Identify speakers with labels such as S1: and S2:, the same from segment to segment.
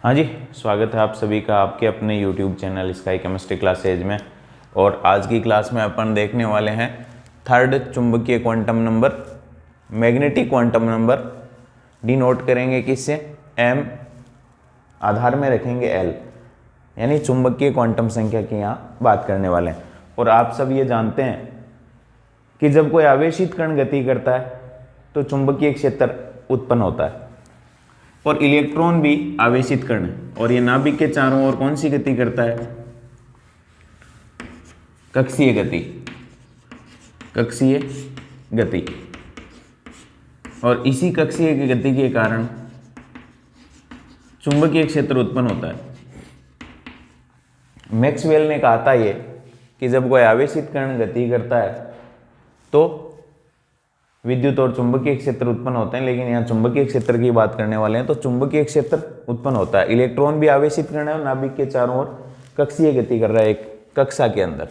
S1: हाँ जी, स्वागत है आप सभी का आपके अपने YouTube channel sky chemistry classes में। और आज की क्लास में अपन देखने वाले हैं थर्ड चुंबकीय quantum number, magnetic quantum number. Denote करेंगे किससे? m, आधार में रखेंगे l, यानी चुंबकीय क्वांटम संख्या की यहाँ बात करने वाले हैं। और आप सब ये जानते हैं कि जब कोई आवेशित कण गति करता है तो चुंबकीय क्षेत्र उत्पन्न होता है, और इलेक्ट्रॉन भी आवेशित कण है, और ये नाभिक के चारों ओर कौन सी गति करता है? कक्षीय गति, कक्षीय गति। और इसी कक्षीय की गति के कारण चुंबकीय क्षेत्र उत्पन्न होता है। मैक्सवेल ने कहा था ये कि जब कोई आवेशित कण गति करता है तो विद्युत और चुंबकीय क्षेत्र उत्पन्न होते हैं, लेकिन यहाँ चुंबकीय क्षेत्र की बात करने वाले हैं तो चुंबकीय क्षेत्र उत्पन्न होता है। इलेक्ट्रॉन भी आवेशित कण है और नाभिक के चारों ओर कक्षीय गति कर रहा है एक कक्षा के अंदर,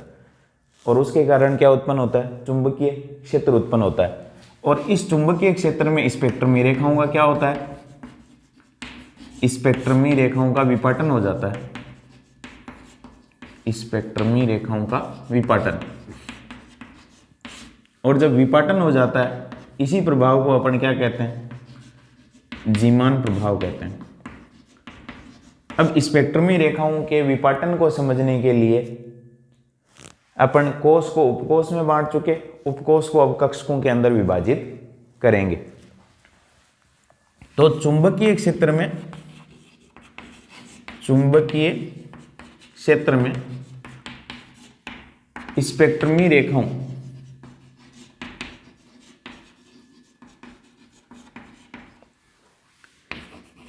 S1: और उसके कारण क्या उत्पन्न होता है? चुंबकीय क्षेत्र उत्पन्न होता है। और इस चुंबकीय क्षेत्र में स्पेक्ट्रमी रेखाओं का क्या होता है? स्पेक्ट्रमी रेखाओं का विपाटन हो जाता है। स्पेक्ट्रमी रेखाओं का विपाटन, और जब विपाटन हो जाता है इसी प्रभाव को अपन क्या कहते हैं? जीमान प्रभाव कहते हैं। अब स्पेक्ट्रमी रेखाओं के विपाटन को समझने के लिए अपन कोश को उपकोश में बांट चुके, उपकोश को अब कक्षकों के अंदर विभाजित करेंगे। तो चुंबकीय क्षेत्र में स्पेक्ट्रमी रेखाओं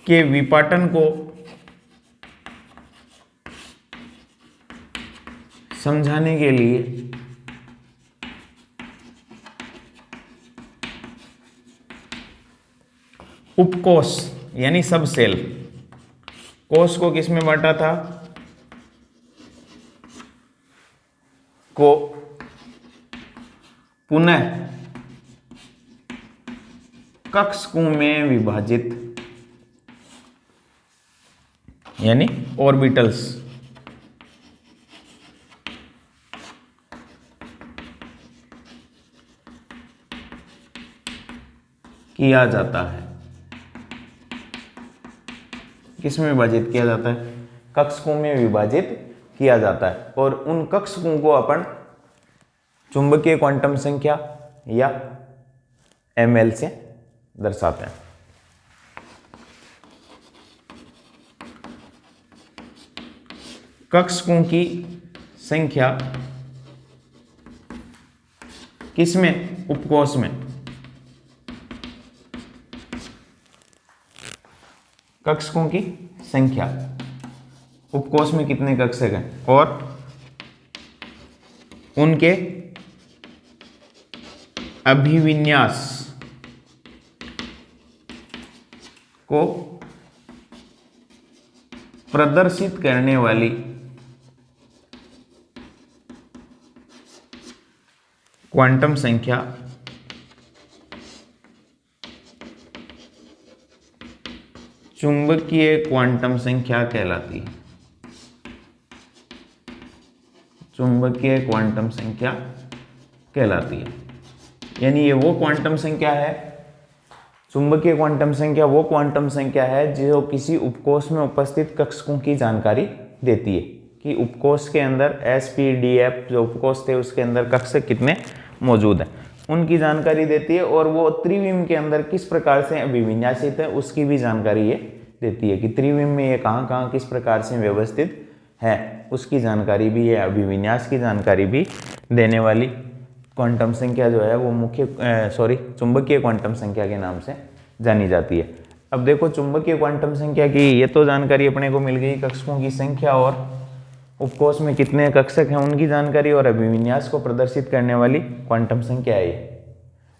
S1: के विपाटन को समझाने के लिए उपकोश यानी सब सेल, कोश को किस में बांटा था? को पुनः कक्षकों में विभाजित, यानी ऑर्बिटल्स किया जाता है। किस में विभाजित किया जाता है? कक्षकों में विभाजित किया जाता है, और उन कक्षकों को अपन चुंबकीय क्वांटम संख्या या ml से दर्शाते हैं। कक्षकों की संख्या किसमें? उपकोश में। कक्षकों की संख्या उपकोश में कितने कक्षक हैं, और उनके अभिविन्यास को प्रदर्शित करने वाली क्वांटम संख्या चुंबकीय क्वांटम संख्या कहलाती है। चुंबकीय क्वांटम संख्या कहलाती है, यानी ये वो क्वांटम संख्या है, चुंबकीय क्वांटम संख्या वो क्वांटम संख्या है जो किसी उपकोश में उपस्थित कक्षकों की जानकारी देती है कि उपकोश के अंदर SPDF जो उपकोश थे उसके अंदर कक्षक कितने मौजूद हैं, उनकी जानकारी देती है। और वो त्रिविम के अंदर किस प्रकार से अभिविन्यासित है उसकी भी जानकारी ये देती है कि त्रिविम में ये कहाँ कहाँ किस प्रकार से व्यवस्थित है, उसकी जानकारी भी, ये अभिविन्यास की जानकारी भी देने वाली क्वांटम संख्या जो है वो चुंबकीय क्वांटम संख्या के नाम से जानी जाती है। अब देखो, चुंबकीय क्वांटम संख्या की ये तो जानकारी अपने को मिल गई, कक्षकों की संख्या और उपकोश में कितने कक्षक हैं उनकी जानकारी, और अभिविन्यास को प्रदर्शित करने वाली क्वांटम संख्या है ये।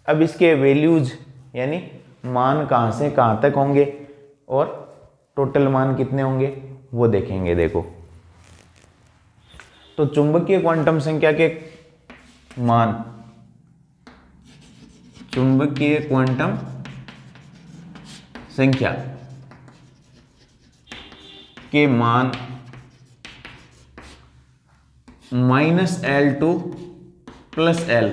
S1: अब इसके वैल्यूज यानी मान कहाँ से कहाँ तक होंगे और टोटल मान कितने होंगे वो देखेंगे। देखो, तो चुंबकीय क्वांटम संख्या के मान, चुंबकीय क्वांटम संख्या के मान -L2 + L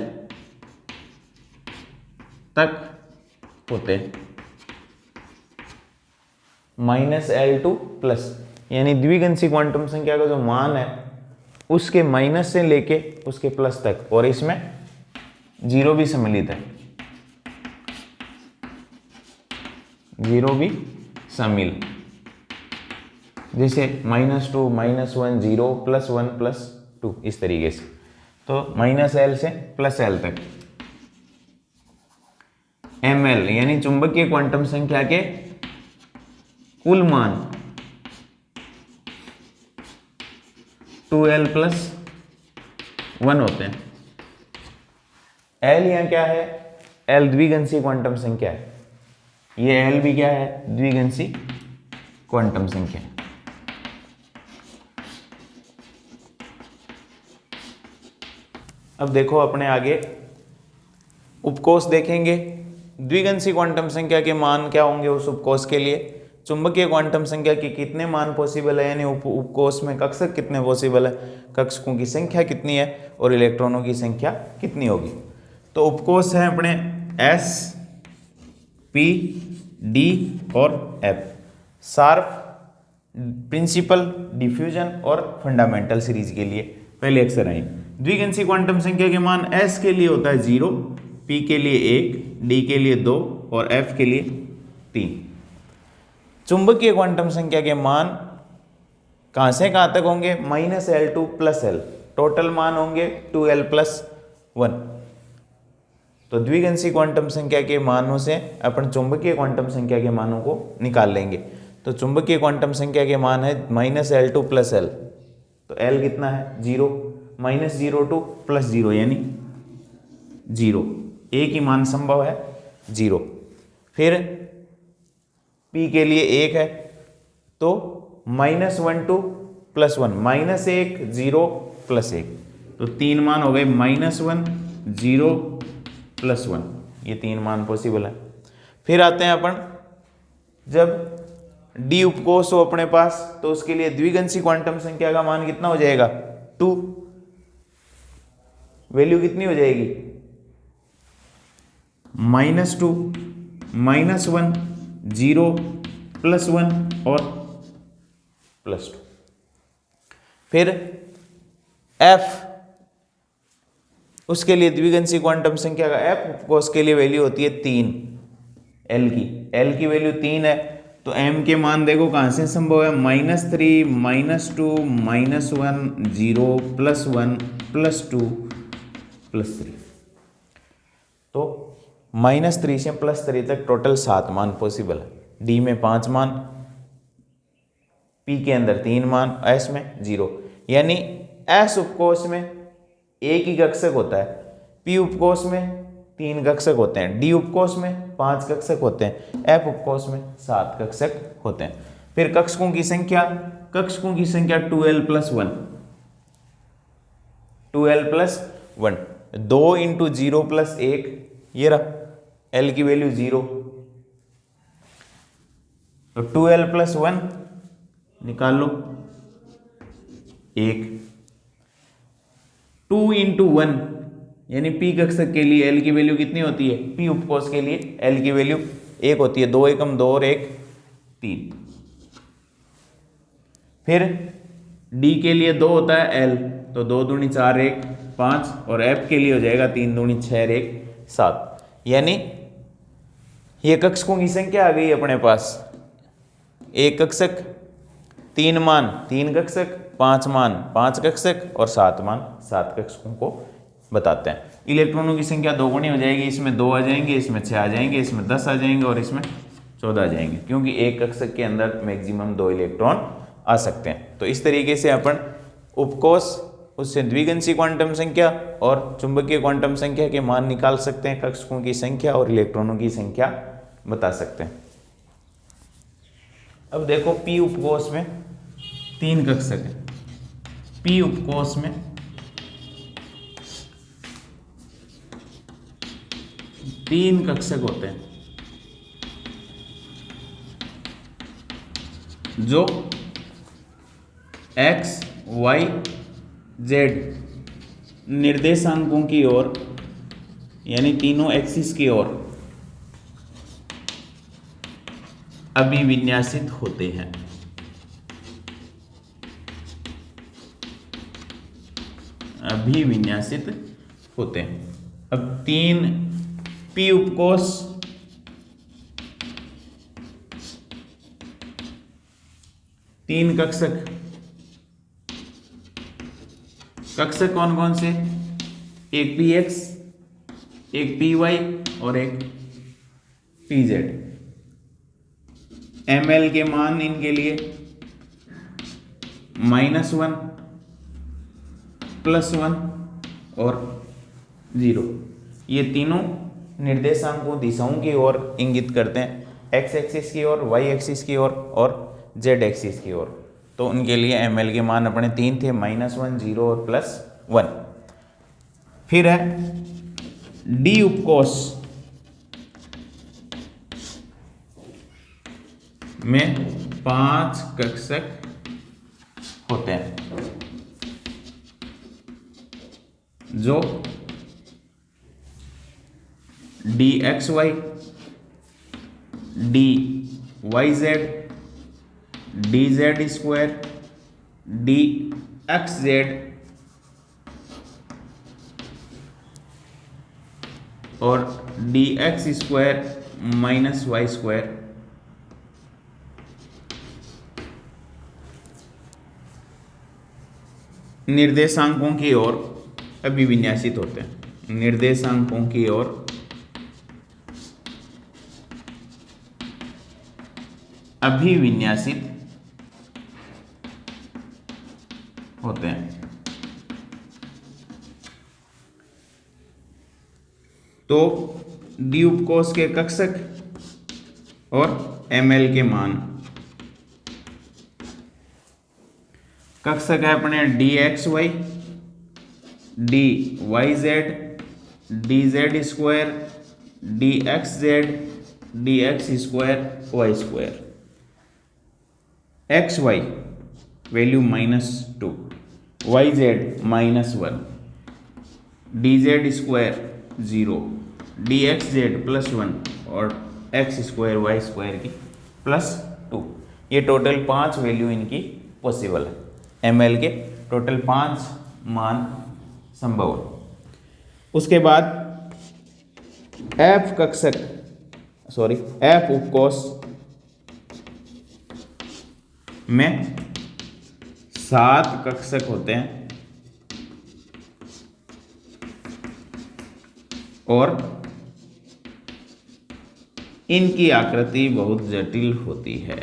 S1: तक होते हैं। -L2 प्लस यानी द्विगंशी क्वांटम संख्या का जो मान है उसके माइनस से लेके उसके प्लस तक, और इसमें 0 भी सम्मिलित है, 0 भी शामिल, जैसे -2 -1 0 +1 +2 इस तरीके से। तो -L से +L तक ml यानी चुंबकीय क्वांटम संख्या के कुल मान 2L + 1 होते हैं। L यहाँ क्या है? L द्विगंशी क्वांटम संख्या है, ये L भी क्या है? द्विगंशी क्वांटम संख्या। अब देखो अपने आगे उपकोष देखेंगे। द्विगंशी क्वांटम संख्या के मान क्या होंगे उस उपकोष के लिए? चुंबकीय क्वांटम संख्या के कितने मान पॉसिबल है, यानी उपकोष में कक्षक कितने पॉसिबल है, कक्षकों की संख्या कितनी है और इलेक्ट्रॉनों की संख्या कितनी होगी। तो उपकोष है अपने S, P, D और F। शार्प, प्रिंसिपल, डिफ्यूजन और फंडामेंटल सीरीज के लिए पहले अक्षर आए। द्विगंशी क्वांटम संख्या के मान S के लिए होता है 0, P के लिए 1, D के लिए 2 और F के लिए 3। चुंबकीय क्वांटम संख्या के मान कहां से कहां तक होंगे? -L2 + L। टोटल मान होंगे 2L + 1। तो द्विगंशी क्वांटम संख्या के मानों से अपन चुंबकीय क्वांटम संख्या के मानों को निकाल लेंगे। तो चुंबकीय क्वांटम संख्या के मान है -L2 + L। तो L कितना है? 0, -02 + 0 यानी 0, एक ही मान संभव है 0। फिर P के लिए 1 है, तो -12 + 1, -1 0 + 1, तो 3 मान हो गए, -1 0 + 1, ये 3 मान पॉसिबल है। फिर आते हैं अपन, जब D उपकोष हो अपने पास तो उसके लिए द्विगंशी क्वांटम संख्या का मान कितना हो जाएगा? 2। वैल्यू कितनी हो जाएगी? -2 -1 0 + 1 और +2। फिर F, उसके लिए द्विगंशी क्वांटम संख्या का F उपकोष के लिए वैल्यू होती है 3, L की वैल्यू 3 है। तो M के मान देखो कहां से संभव है? -3 -2 -1 0 +1 +2 +3। तो -3 से +3 तक टोटल 7 मान पॉसिबल है। D में 5 मान, P के अंदर 3 मान, S में 0। यानी S उपकोष में एक ही कक्षक होता है, P उपकोष में 3 कक्षक होते हैं, D उपकोष में 5 कक्षक होते हैं, F उपकोष में 7 कक्षक होते हैं। फिर कक्षकों की संख्या 2L + 1, 2L + 1, 2 × 0 + 1, ये रहा, L की वैल्यू 0, तो 2L + 1 निकाल लो, 1। 2 × 1 यानी P कक्षक के लिए L की वैल्यू कितनी होती है? P उपकोष के लिए L की वैल्यू 1 होती है, 2 एकम 2 और 1 3। फिर D के लिए 2 होता है L, तो 2 दूनी 4 1 5, और F के लिए हो जाएगा 3 दूनी 6 1 7। यानी ये कक्षकों की संख्या आ गई अपने पास। एक कक्षक 3 मान 3 कक्षक, 5 मान 5 कक्षक और 7 मान 7 कक्षकों को बताते हैं। इलेक्ट्रॉनों की संख्या 2 गुनी हो जाएगी, इसमें 2 आ जाएंगे, इसमें 6 आ जाएंगे, इसमें 10 आ जाएंगे और इसमें 14 आ जाएंगे, क्योंकि एक कक्षक के अंदर मैक्सिमम 2 इलेक्ट्रॉन आ सकते हैं। तो इस तरीके से अपन उपकोष, उससे द्विगंशी क्वांटम संख्या और चुंबकीय क्वांटम संख्या के मान निकाल सकते हैं, कक्षकों की संख्या और इलेक्ट्रॉनों की संख्या बता सकते हैं। अब देखो P उपकोष में 3 कक्षक है। P उपकोष में 3 कक्षक होते हैं जो एक्स वाई जेड निर्देशांकों की ओर, यानी तीनों एक्सिस की ओर अभिविन्यासित होते हैं। अभिविन्यासित होते हैं। अब तीन पी उपकोष तीन कक्षक, कक्षक कौन कौन से? एक पी एक्स, एक पी वाई और एक पी जेड। एम एल के मान इनके लिए -1, +1 और 0। ये तीनों निर्देशांकों दिशाओं की ओर इंगित करते हैं, एक्स एक्सिस की ओर, वाई एक्सिस की ओर और जेड एक्सिस की ओर। तो उनके लिए एम एल के मान अपने 3 थे, -1, 0 और +1। फिर है डी उपकोष में 5 कक्षक होते हैं, जो D X Y, D Y Z, D Z square, D X Z और D X square -Y square निर्देशांकों की ओर अभिविन्यासित होते हैं। निर्देशांकों की ओर अभिविन्यासित होते हैं। तो डी उपकोष के कक्षक और एम एल के मान। कक्षक है अपने D X Y, D Y Z, D Z square, D X Z, D X square, Y square. X Y value -2, Y Z -1, D Z square 0, D X Z +1 और X square Y square की +2। ये total 5 value इनकी possible है। M L के total 5 मान संभव है। उसके बाद एफ कक्षक, एफ उपकोष में 7 कक्षक होते हैं और इनकी आकृति बहुत जटिल होती है,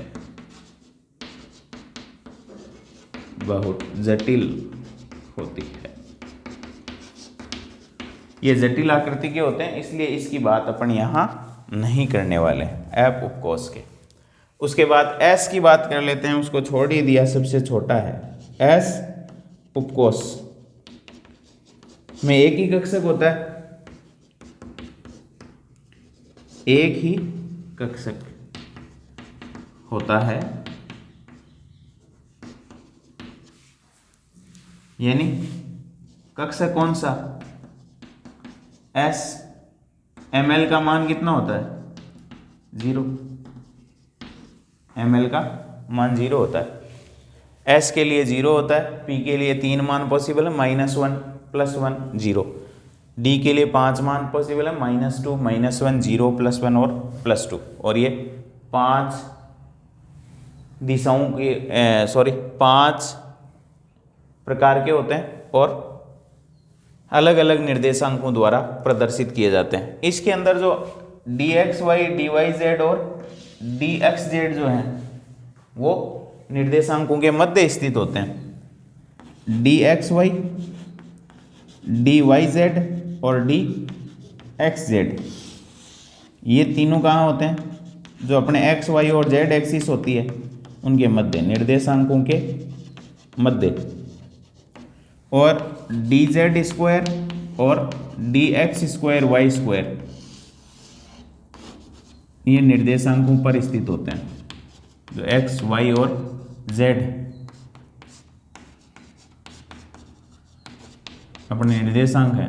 S1: बहुत जटिल होती है। ये जटिल आकृति के होते हैं, इसलिए इसकी बात अपन यहां नहीं करने वाले हैं एफ उपकोष के। उसके बाद एस की बात कर लेते हैं, उसको छोड़ ही दिया, सबसे छोटा है। एस उपकोष में एक ही कक्षक होता है, एक ही कक्षक होता है, यानी कक्षक कौन सा? एस। एम एल का मान कितना होता है? 0। एम एल का मान 0 होता है। एस के लिए 0 होता है, पी के लिए 3 मान पॉसिबल है, -1, +1, 0। डी के लिए 5 मान पॉसिबल है, -2, -1, 0, +1 और +2। और ये 5 दिशाओं के 5 प्रकार के होते हैं और अलग अलग निर्देशांकों द्वारा प्रदर्शित किए जाते हैं। इसके अंदर जो D X Y, D Y Z और डी एक्स जेड जो हैं वो निर्देशांकों के मध्य स्थित होते हैं। D X Y, D Y Z और डी एक्स जेड, ये तीनों कहाँ होते हैं? जो अपने एक्स वाई और जेड एक्सिस होती है उनके मध्य, निर्देशांकों के मध्य। और डी जेड स्क्वायर और D X square Y square, ये निर्देशांकों पर स्थित होते हैं, जो एक्स वाई और जेड अपने निर्देशांक हैं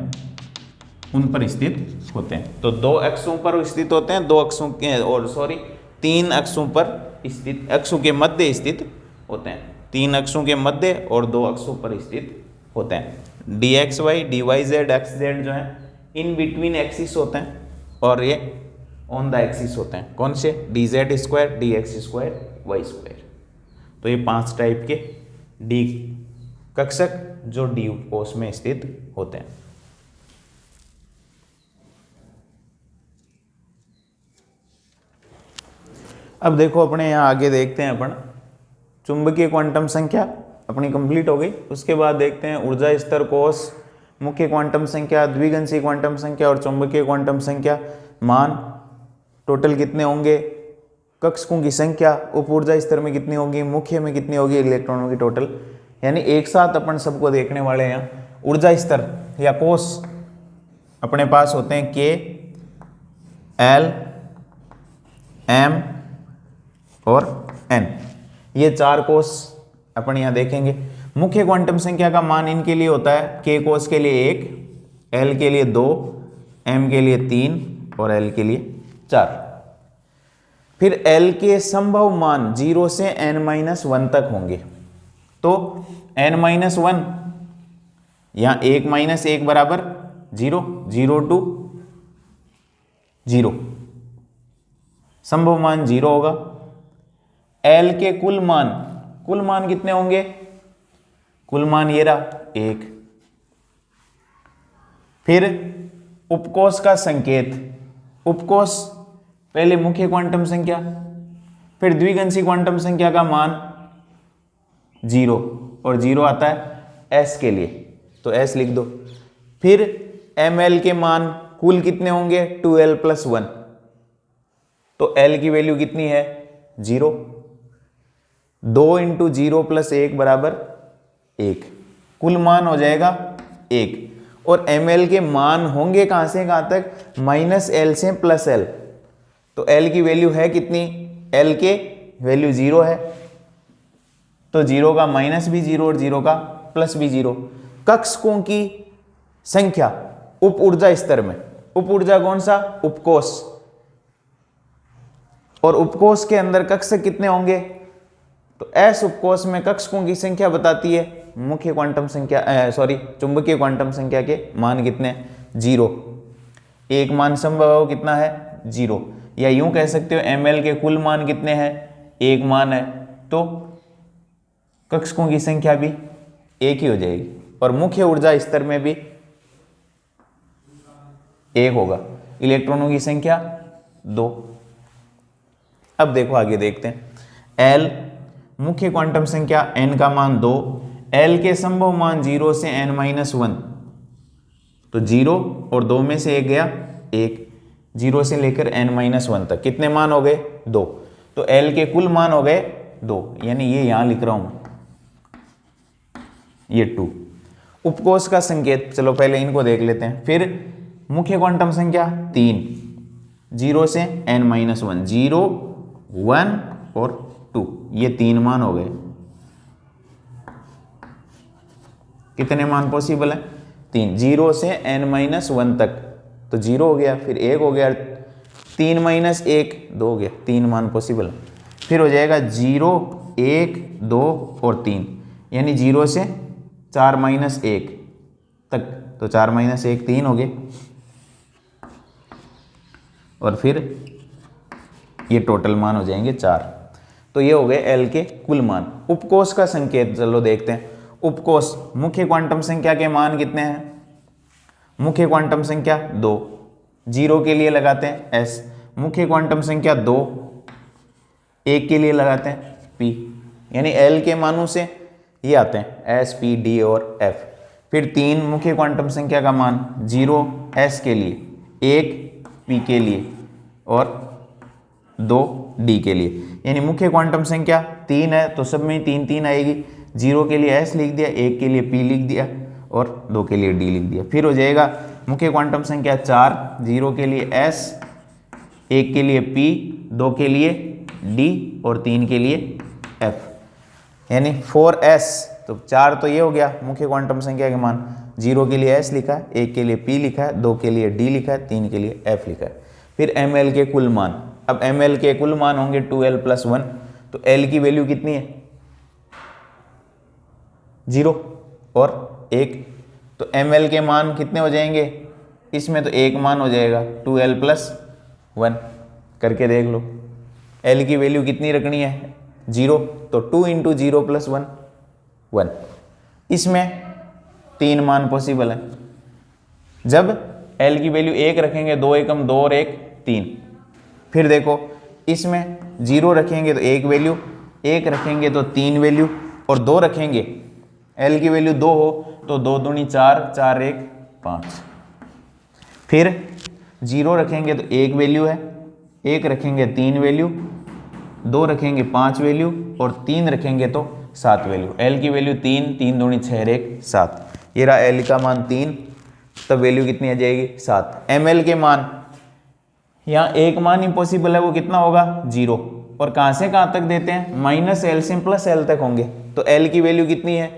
S1: उन पर स्थित होते हैं। तो दो अक्षों पर स्थित होते हैं, दो अक्षों के और सॉरी तीन अक्षों पर स्थित, अक्षों के मध्य स्थित होते हैं, तीन अक्षों के मध्य और दो अक्षों पर स्थित होते हैं। D X Y, D Y Z, X Z जो है इन बिटवीन एक्सिस होते हैं और ये ऑन द एक्सिस होते हैं। कौन से? D Z square, D X square, Y square. तो ये 5 टाइप के डी कक्षक जो डी उपकोष में स्थित होते हैं। अब देखो अपने यहाँ आगे देखते हैं अपन चुंबकीय क्वांटम संख्या अपनी कंप्लीट हो गई। उसके बाद देखते हैं ऊर्जा स्तर कोष, मुख्य क्वांटम संख्या, द्विगंशीय क्वांटम संख्या और चुंबकीय क्वांटम संख्या, मान टोटल कितने होंगे, कक्षकों की संख्या, उप ऊर्जा स्तर में कितनी होगी, मुख्य में कितनी होगी, इलेक्ट्रॉनों की टोटल, यानी एक साथ अपन सबको देखने वाले हैं। ऊर्जा स्तर या कोष अपने पास होते हैं के, एल, एम और एन, ये 4 कोष अपन यहाँ देखेंगे। मुख्य क्वांटम संख्या का मान इनके लिए होता है के कोष के लिए 1, एल के लिए 2, एम के लिए 3 और एल के लिए 4। फिर एल के संभव मान 0 से n-1 तक होंगे। तो n-1 यहाँ 1 - 1 बराबर 0, 0 to 0, संभव मान 0 होगा। एल के कुल मान कितने होंगे, कुल मान ये रहा 1। फिर उपकोष का संकेत, उपकोष पहले मुख्य क्वांटम संख्या, फिर द्विगंशीय क्वांटम संख्या का मान 0 और 0 आता है s के लिए, तो s लिख दो। फिर ml के मान कुल कितने होंगे 2l + 1, तो l की वैल्यू कितनी है 0, 2 × 0 + 1 बराबर 1, कुल मान हो जाएगा 1। और ml के मान होंगे कहां से कहां तक, -l से +l, तो l की वैल्यू है कितनी, l के वैल्यू 0 है, तो 0 का माइनस भी 0 और 0 का प्लस भी 0। कक्षकों की संख्या उप ऊर्जा स्तर में, उप ऊर्जा कौन सा, उपकोष, और उपकोष के अंदर कक्षक कितने होंगे, तो s उपकोष में कक्षकों की संख्या बताती है मुख्य क्वांटम संख्या चुंबकीय क्वांटम संख्या के मान कितने, 0। एक मान संभव कितना है 0, या यूं कह सकते हो ml के कुल मान कितने हैं, 1 मान है, तो कक्षकों की संख्या भी 1 ही हो जाएगी, और मुख्य ऊर्जा स्तर में भी 1 होगा, इलेक्ट्रॉनों की संख्या 2। अब देखो आगे देखते हैं। L मुख्य क्वांटम संख्या, n का मान 2, L के संभव मान 0 से n-1, तो 0 और 2 में से 1 गया 1, 0 से लेकर n-1 तक कितने मान हो गए 2, तो L के कुल मान हो गए 2, यानी ये यहां लिख रहा हूं ये 2। उपकोष का संकेत, चलो पहले इनको देख लेते हैं। फिर मुख्य क्वांटम संख्या 3, 0 से n-1, 0, 1 और 2, ये 3 मान हो गए। कितने मान पॉसिबल है 3, 0 से n-1 तक, तो 0 हो गया, फिर 1 हो गया, 3 - 1 2 हो गया, 3 मान पॉसिबल है। फिर हो जाएगा 0, 1, 2 और 3, यानी 0 से 4 - 1 तक, तो 4 - 1 3 हो गए, और फिर ये टोटल मान हो जाएंगे 4। तो ये हो गए एल के कुल मान। उपकोष का संकेत चलो देखते हैं। उपकोष मुख्य क्वांटम संख्या के मान कितने हैं, मुख्य क्वांटम संख्या 2, 0 के लिए लगाते हैं s, मुख्य क्वांटम संख्या 2, 1 के लिए लगाते हैं p, यानी l के मानों से ये आते हैं s, p, d और f। फिर 3 मुख्य क्वांटम संख्या का मान 0 s के लिए, 1 p के लिए और 2 d के लिए, यानी मुख्य क्वांटम संख्या 3 है तो सब में 3 3 आएगी। 0 के लिए s लिख दिया, 1 के लिए p लिख दिया और 2 के लिए d लिख दिया। फिर हो जाएगा मुख्य क्वांटम संख्या 4, 0 के लिए s, 1 के लिए p, 2 के लिए d और 3 के लिए f, यानी 4s। तो 4 तो ये हो गया मुख्य क्वांटम संख्या के मान, 0 के लिए S लिखा है, 1 के लिए P लिखा है, 2 के लिए D लिखा है, 3 के लिए F लिखा है। फिर ml के कुल मान, अब ml के कुल मान होंगे 2l + 1, तो l की वैल्यू कितनी है 0 और 1, तो ml के मान कितने हो जाएंगे, इसमें तो 1 मान हो जाएगा 2l + 1, करके देख लो। l की वैल्यू कितनी रखनी है 0, तो 2 × 0 + 1 1, इसमें 3 मान पॉसिबल है। जब l की वैल्यू 1 रखेंगे 2 एकम 2 और 1 3, फिर देखो इसमें 0 रखेंगे तो 1 वैल्यू, 1 रखेंगे तो 3 वैल्यू, और 2 रखेंगे, l की वैल्यू 2 हो तो 2 दूनी 4, 4 1 5, फिर 0 रखेंगे तो 1 वैल्यू है, 1 रखेंगे 3 वैल्यू, 2 रखेंगे 5 वैल्यू, और 3 रखेंगे तो 7 वैल्यू। l की वैल्यू 3, 3 दूनी 6 1 7, ये रहा l का मान 3, तब वैल्यू कितनी आ जाएगी 7। ml के मान, यहाँ एक मान इम्पॉसिबल है, वो कितना होगा 0, और कहाँ से कहाँ तक देते हैं -l से +l तक होंगे, तो l की वैल्यू कितनी है,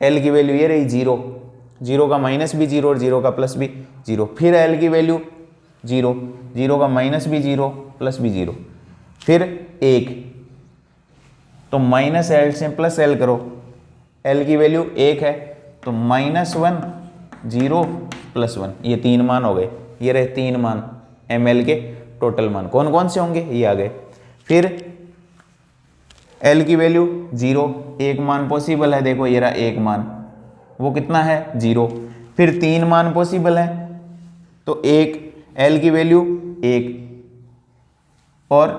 S1: l की वैल्यू ये रही 0, 0 का माइनस भी 0 और 0 का प्लस भी 0, फिर l की वैल्यू 0, 0 का माइनस भी 0 प्लस भी 0, फिर 1, तो -l से +l करो, l की वैल्यू 1 है तो -1 0 + 1, ये 3 मान हो गए, ये रहे 3 मान ml के टोटल मान। कौन कौन से होंगे, ये आ गए। फिर l की वैल्यू 0, 1 मान पॉसिबल है, देखो ये रहा 1 मान, वो कितना है 0, फिर 3 मान पॉसिबल है, तो 1, l की वैल्यू 1, और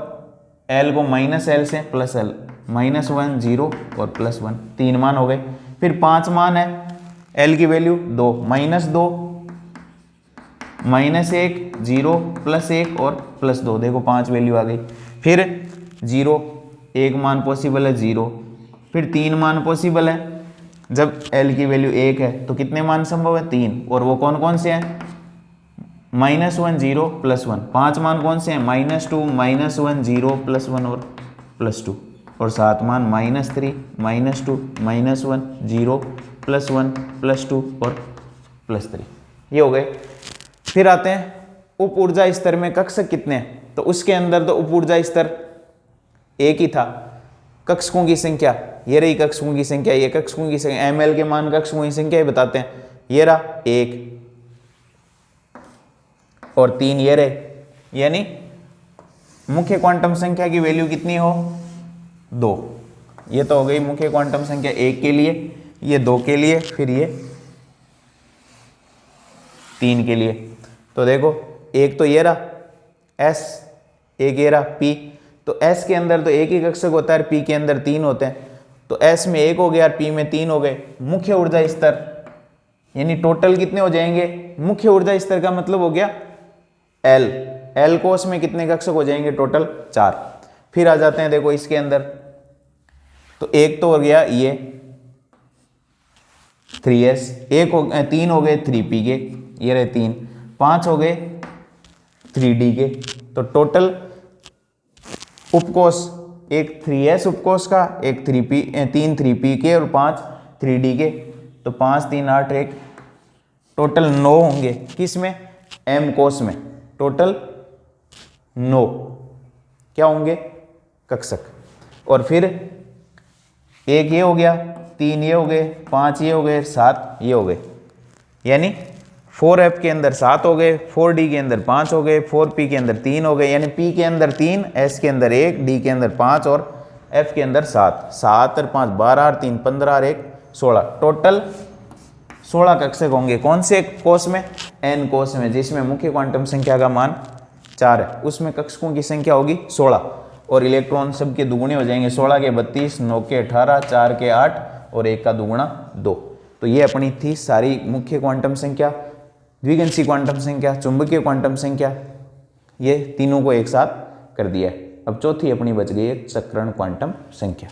S1: l को -l से +l, -1 0 और +1, 3 मान हो गए। फिर 5 मान है, l की वैल्यू 2, -2 -1 0 +1 और +2, देखो 5 वैल्यू आ गई। फिर 0, 1 मान पॉसिबल है 0, फिर 3 मान पॉसिबल है, जब l की वैल्यू 1 है तो कितने मान संभव है 3, और वो कौन कौन से हैं -1 0 +1, 5 मान कौन से हैं -2 -1 0 +1 और +2, और 7 मान -3 -2 -1 0 +1 +2 और +3, ये हो गए। फिर आते हैं उप ऊर्जा स्तर में कक्षक कितने हैं, तो उसके अंदर तो उप ऊर्जा स्तर एक ही था, कक्षकों की संख्या ये रही, कक्षकों की संख्या, ये कक्षकों की संख्या, ml के मान कक्षकों की संख्या ही बताते हैं, ये रहा 1 और 3 ये रहे, यानी मुख्य क्वांटम संख्या की वैल्यू कितनी हो 2, ये तो हो गई मुख्य क्वांटम संख्या 1 के लिए, ये 2 के लिए, फिर ये 3 के लिए। तो देखो एक तो ये रहा S, एक ये रहा P, तो S के अंदर तो एक ही कक्षक होता है, P के अंदर 3 होते हैं, तो S में 1 हो गया और P में 3 हो गए। मुख्य ऊर्जा स्तर यानी टोटल कितने हो जाएंगे, मुख्य ऊर्जा स्तर का मतलब हो गया L कोश में कितने कक्षक हो जाएंगे टोटल 4। फिर आ जाते हैं देखो इसके अंदर, तो एक तो हो गया ये 3s, 3 हो गए 3p के, ये रहे 3, 5 हो गए 3d के, तो टोटल उपकोष एक 3s उपकोष का, एक 3 3p के और 5 3d के, तो 5 3 8 1, टोटल 9 होंगे किस में m कोष में, टोटल 9 क्या होंगे कक्षक। और फिर एक ये हो गया, 3 ये हो गए, 5 ये हो गए, 7 ये हो गए, यानी 4f के अंदर 7 हो गए, 4d के अंदर 5 हो गए, 4p के अंदर 3 हो गए, यानी p के अंदर 3, s के अंदर 1, d के अंदर 5 और f के अंदर 7, 7 और 5 12 और 3 15 और 1 16, टोटल 16 कक्षक होंगे। कौन से कोष में, n कोष में, जिसमें मुख्य क्वांटम संख्या का मान 4 है, उसमें कक्षकों की संख्या होगी 16 और इलेक्ट्रॉन सबके दुगुने हो जाएंगे, 16 के 32, 9 के 18, 4 के 8 और 1 का दुगुना 2। तो ये अपनी थी सारी मुख्य क्वांटम संख्या, द्विगंशी क्वांटम संख्या, चुंबकीय क्वांटम संख्या, ये तीनों को एक साथ कर दिया है। अब चौथी अपनी बच गई है चक्रण क्वांटम संख्या।